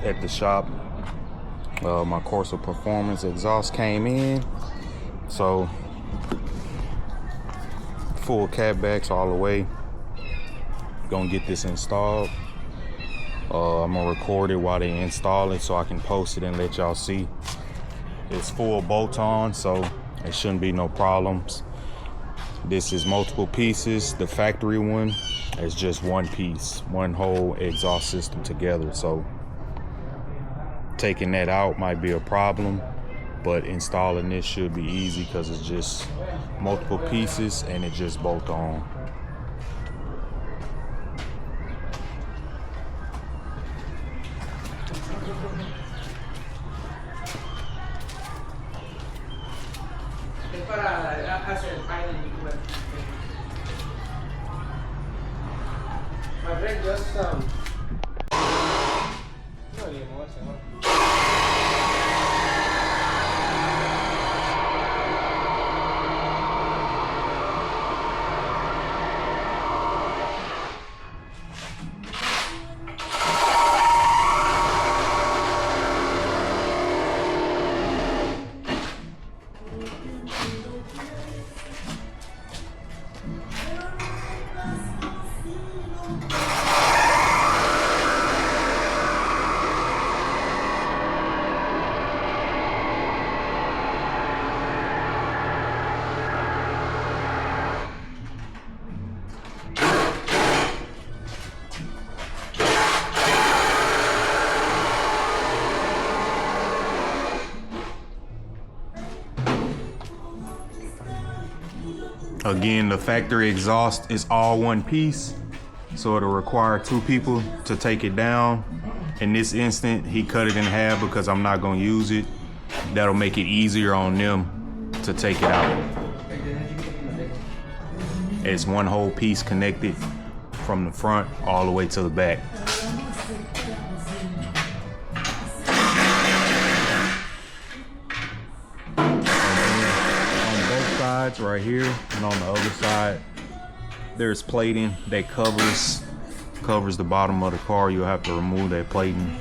at the shop. My Corsa Performance exhaust came in, so full catbacks all the way. Gonna get this installed. I'm gonna record it while they install it so I can post it and let y'all see. It's full bolt on, so it shouldn't be no problems. This is multiple pieces. The factory one is just one piece, one whole exhaust system together. So taking that out might be a problem, but installing this should be easy because it's just multiple pieces and it just bolt on. My friend just Again, the factory exhaust is all one piece, so it'll require two people to take it down. In this instant, he cut it in half because I'm not gonna use it. That'll make it easier on them to take it out. It's one whole piece connected from the front all the way to the back. Right here and on the other side there's plating that covers the bottom of the car. You'll have to remove that plating.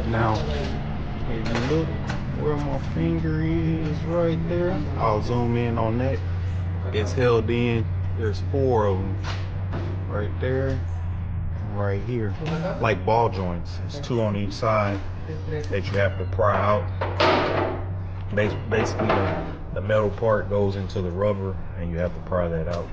Now, if you look where my finger is right there, I'll zoom in on that. It's held in. There's 4 of them right there, right here, like ball joints. It's 2 on each side that you have to pry out. Basically, the metal part goes into the rubber, and you have to pry that out.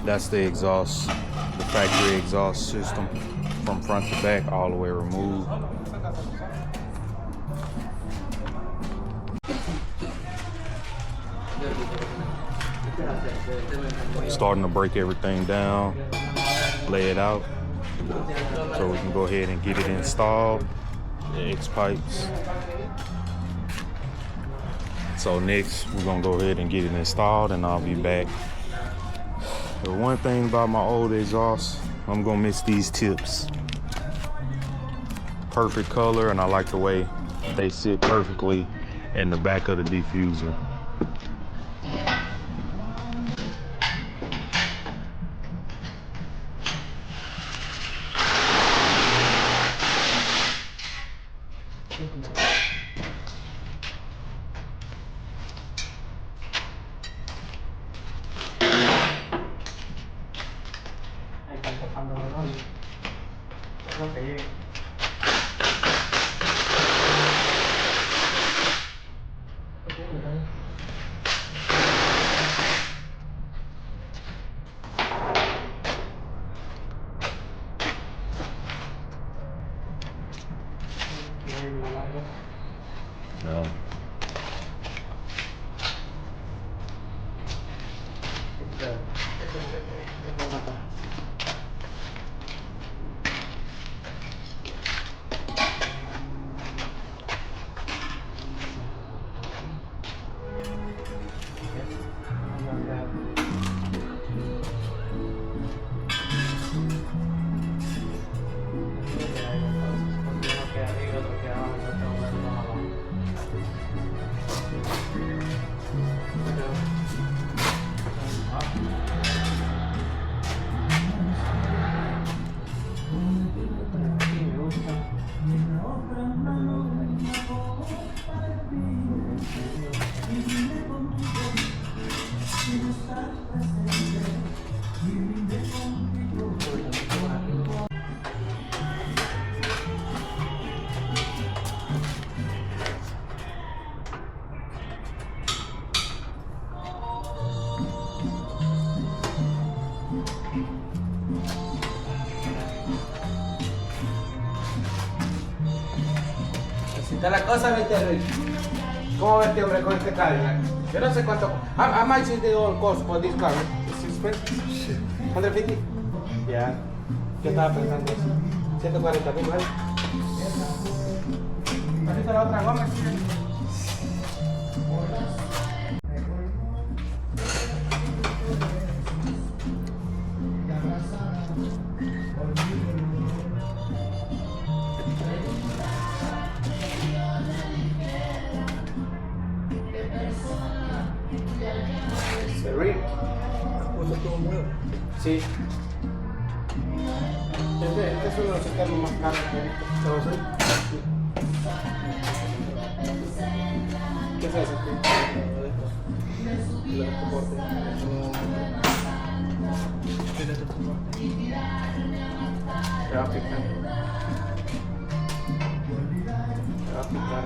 That's the exhaust, the factory exhaust system from front to back, all the way removed. Starting to break everything down, lay it out, so we can go ahead and get it installed, the X pipes. So next, we're gonna go ahead and get it installed, and I'll be back. The one thing about my old exhaust, I'm gonna miss these tips. Perfect color, and I like the way they sit perfectly in the back of the diffuser. No. De la cosa, viste, Rick. ¿Cómo va este hombre con este Cadillac? Yo no sé cuánto. How much is the all cost for this car? It's expensive. 150? Yeah. Yo estaba pensando eso. 140,000, ¿vale? ¿Has visto la otra goma? Sí. Este es uno de los carros más caros que he visto. Sí. ¿Qué es eso? Lo de soporte. Te va a picar. Te va a picar.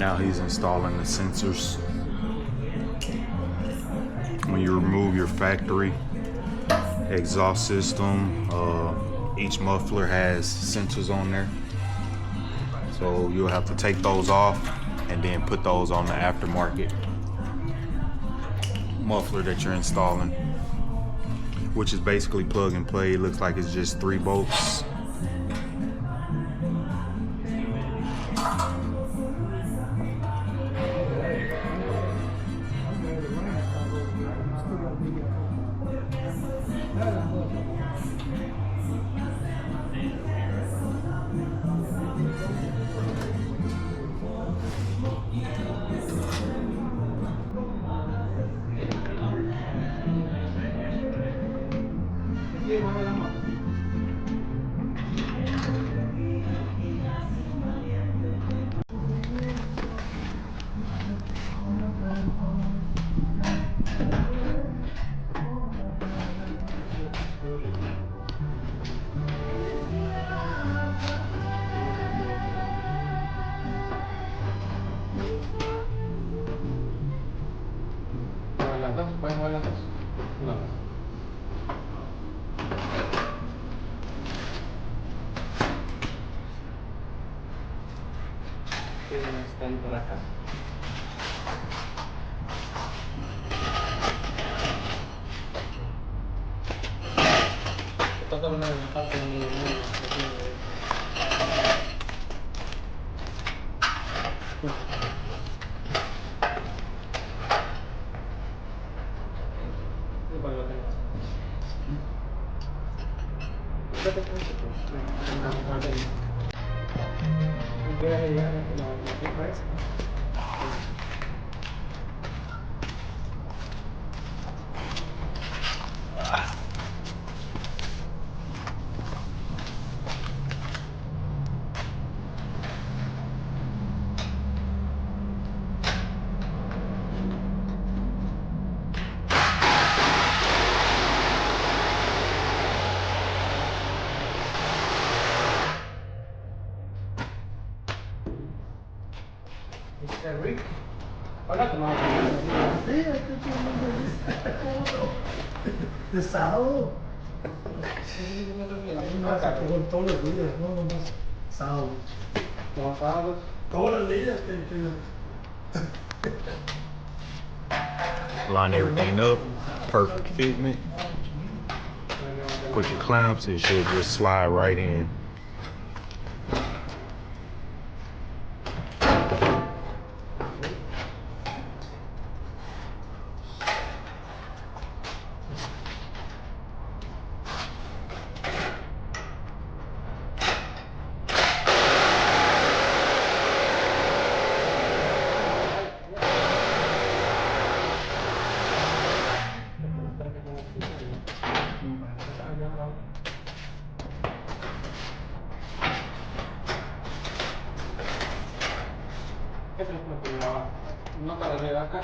Now he's installing the sensors. When you remove your factory exhaust system, each muffler has sensors on there. So you'll have to take those off and then put those on the aftermarket muffler that you're installing, which is basically plug and play. It looks like it's just 3 bolts. No. Están por acá. Toca una de la parte Mr. Rick. Hola, tomamos. De sábado. Sí, yo me dormí. No, todos los días, no nomás sábado. Los sábados. Todos los días. Line everything up, perfect fitment. Put your clamps, it should just slide right in. No para arriba acá.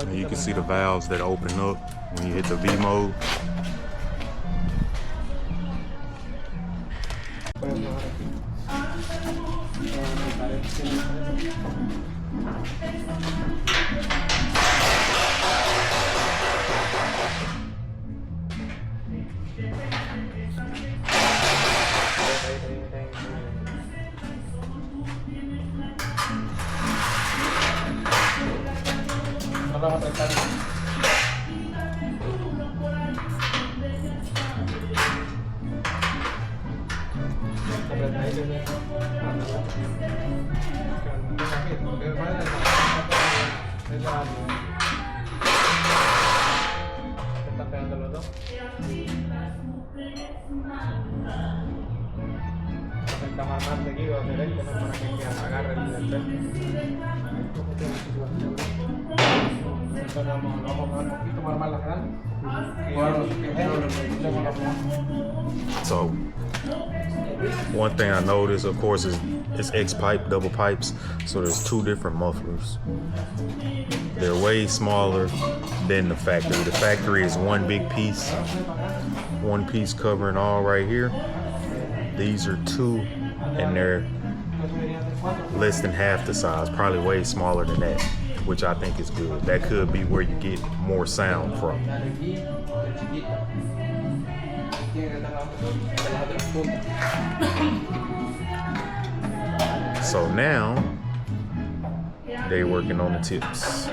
And you can see the valves that open up when you hit the V mode. No vas a apretar. ¿Están pegando los dos? más seguido a hacer esto, ¿no? Para que agarre el efecto. Entonces vamos a poner un poquito para armar la grande. So one thing I noticed, of course, is it's X pipe, double pipes. So there's two different mufflers. They're way smaller than the factory. The factory is one big piece, one piece covering all right here. These are two, and they're less than half the size, probably way smaller than that, which I think is good. That could be where you get more sound from. So now they're working on the tips.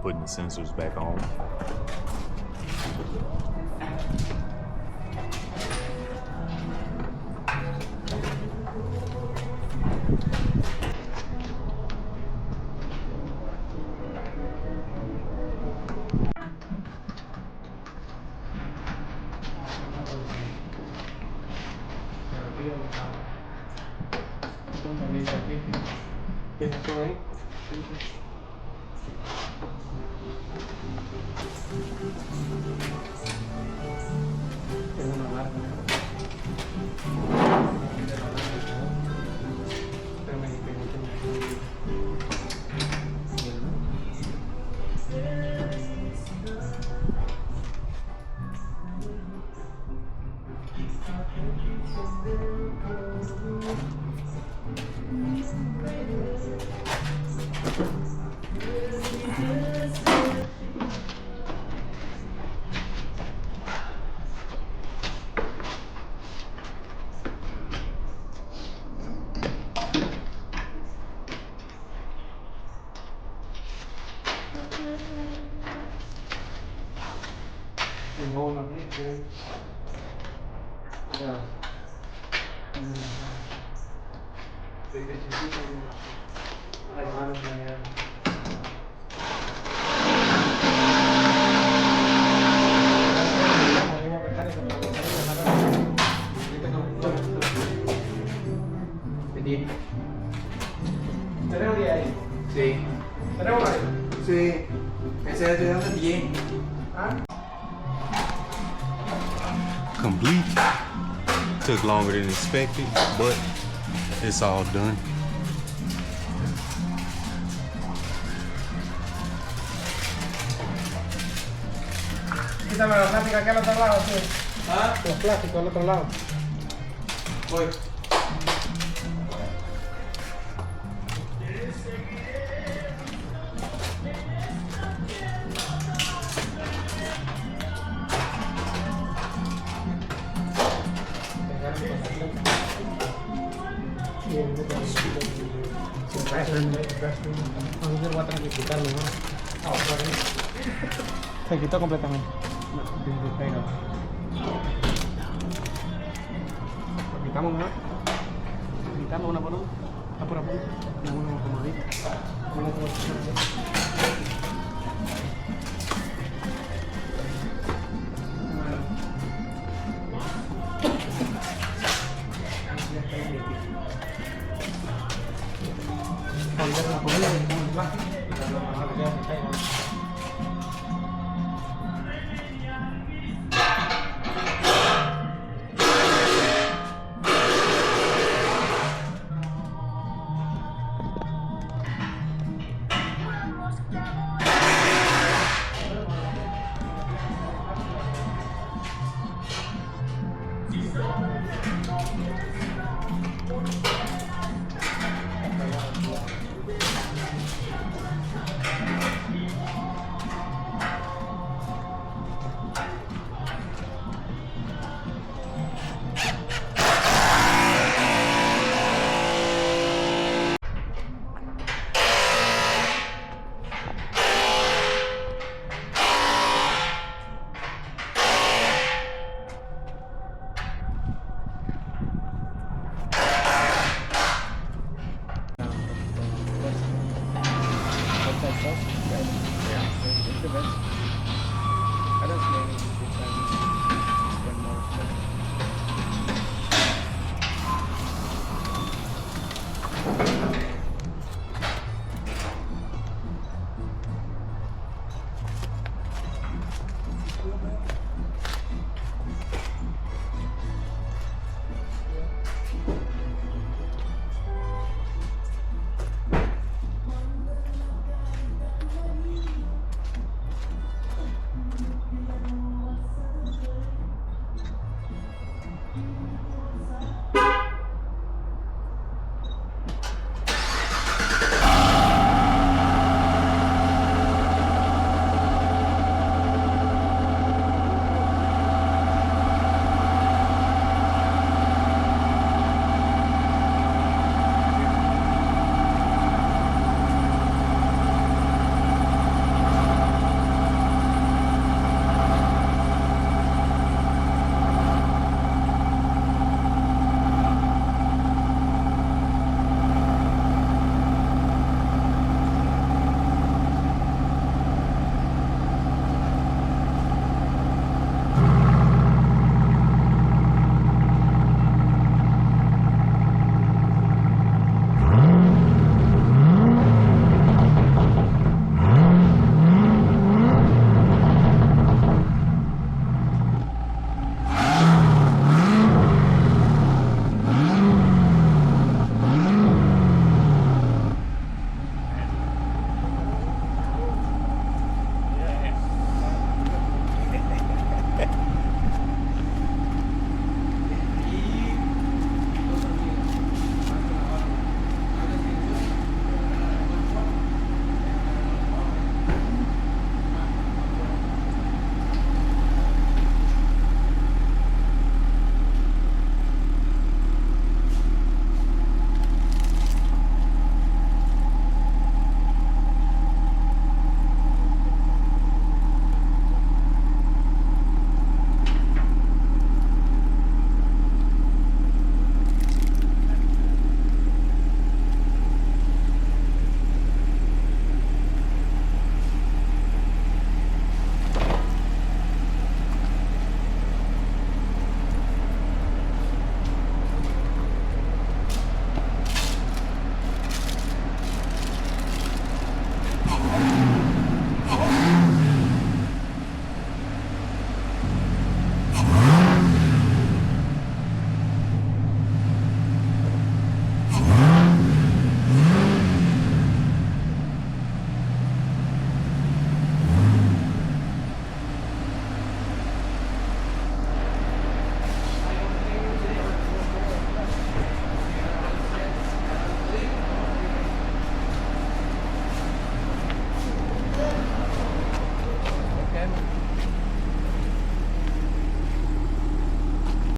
Putting the sensors back on. ¿Tenemos 10 ahí? Sí. ¿Tenemos ahí? Sí. Ese es de 10. ¿Ah? Complete. Took longer than expected, but it's all done. Quítame la plástica aquí al otro lado, sí. ¿Ah? Los plásticos al otro lado. Voy. Se quitó completamente. Lo quitamos, ¿no? Quitamos una por una. Una por una. Una como ahí. Una como